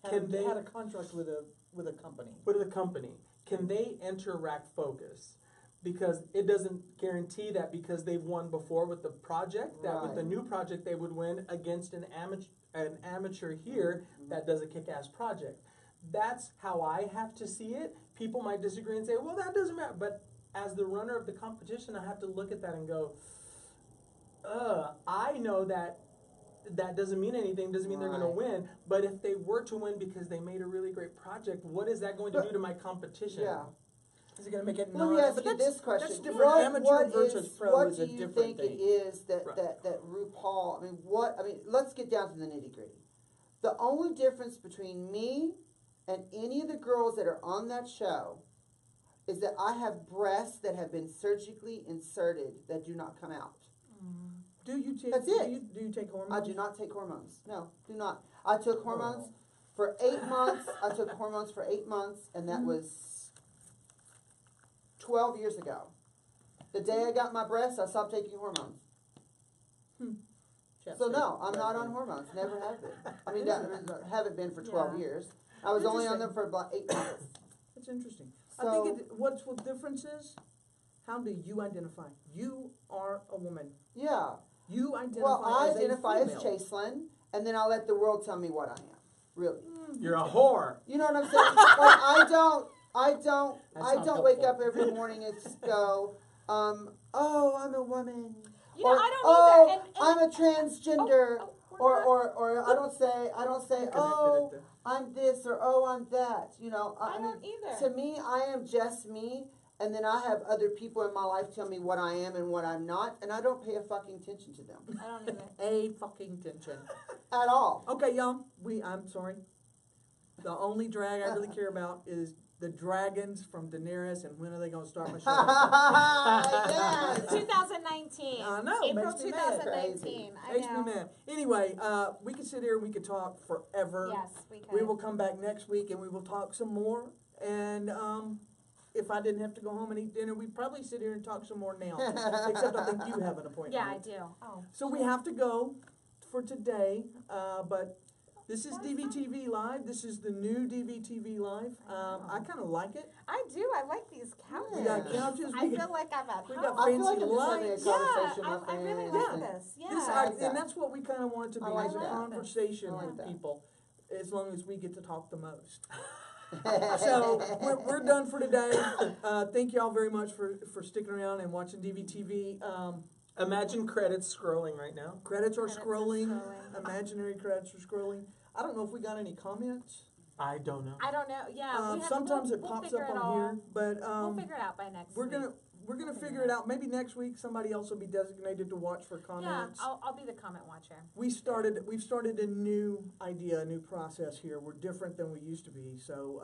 They had a contract with a company. With a company. Can they enter Rack Focus? Because it doesn't guarantee that because they've won before with the project, that with the new project they would win against an amateur here that does a kick-ass project. That's how I have to see it. People might disagree and say, well, that doesn't matter. But as the runner of the competition, I have to look at that and go, I know that doesn't mean anything, doesn't mean they're going to win. But if they were to win because they made a really great project, what is that going to do to my competition? Yeah. Is it going to make it Let me ask you this question: That's different. Amateur versus pro what is a do you different think thing. it is that RuPaul? Let's get down to the nitty gritty. The only difference between me and any of the girls that are on that show is that I have breasts that have been surgically inserted that do not come out. Do you take? That's it. Do you take hormones? I do not take hormones. No, do not. I took hormones for 8 months. I took hormones for 8 months, and that was 12 years ago. The day I got my breasts, I stopped taking hormones. So no, I'm not on hormones. Never have been. I mean, haven't been for 12 years. I was only on them for about 8 months. That's interesting. So, I think what's the difference is, how do you identify? You are a woman. yeah. You identify Well, I as identify a as female. Chaselyn, and then I'll let the world tell me what I am. Really. You're a whore. You know what I'm saying? Like, I That's not don't wake helpful. up every morning and just go, oh, I'm a woman. You know, I don't oh, either. And I'm a transgender. we're not- Or I don't say, oh, I'm this or oh, I'm that. You know, I mean, don't either. to me, I am just me, and then I have other people in my life tell me what I am and what I'm not, and I don't pay a fucking attention to them I don't either. A fucking tension. at all. Okay, y'all. I'm sorry. The only drag I really care about is the dragons from Daenerys, and when are they going to start my show? Yes. 2019. I know, April makes me mad. 2019. I Makes know. me mad. Anyway, we could sit here and we could talk forever. Yes, we can. We will come back next week and we will talk some more. And if I didn't have to go home and eat dinner, we'd probably sit here and talk some more now. Except I think you have an appointment. Yeah, I do. Oh. So we have to go. for today, but this is DVtv Live. This is the new DVtv Live. I kind of like it. I do. I like these couches. We got couches. I feel like I'm at we home. got I feel like fancy I'm just having a lights. conversation Yeah, with my I really friends. like and- this. Yeah. This, I like that. and that's what we kind of want it to be, I like is a that. conversation I like with that. people, as long as we get to talk the most. So we're done for today. Thank y'all very much for sticking around and watching DVtv. Imagine credits scrolling right now. Credits are Credits are scrolling. scrolling. Imaginary credits are scrolling. I don't know if we got any comments. I don't know. I don't know. Yeah. We have, Sometimes we'll, it we'll pops figure up it on all. here, but We'll figure it out by next we're week. gonna figure it out. Maybe next week somebody else will be designated to watch for Yeah, comments. I'll be the comment watcher. We've started a new idea, a new process here. We're different than we used to be. So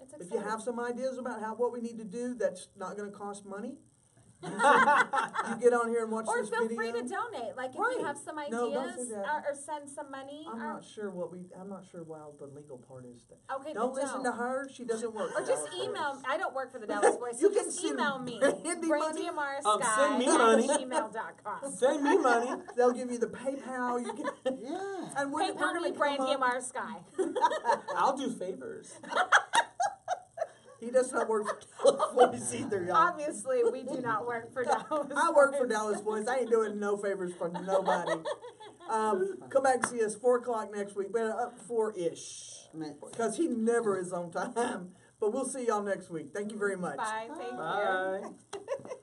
It's if exciting. you have some ideas about what we need to do that's not going to cost money, you get on here and watch Or this feel video. free to donate. Like if Right. you have some ideas, No, don't say that. or send some money. I'm or, not sure how the legal part is. okay, Don't then listen to her. She doesn't work. Or for just Dallas email. Voice. I don't work for the Dallas Voice, so You can just send email me. Brandy money. Send me money. gmail.com. Send me money. They'll give you the PayPal. You can. Yeah. And we're PayPal gonna me come Brandy up- Amar Sky. I'll do favors. He does not work for Dallas Voice either, y'all. Obviously, we do not work for Dallas. I work for Voice. Dallas Voice. I ain't doing no favors for nobody. Come back and see us 4:00 next week, but up 4-ish. Because he never is on time. But we'll see y'all next week. Thank you very much. Bye. Thank you. Bye.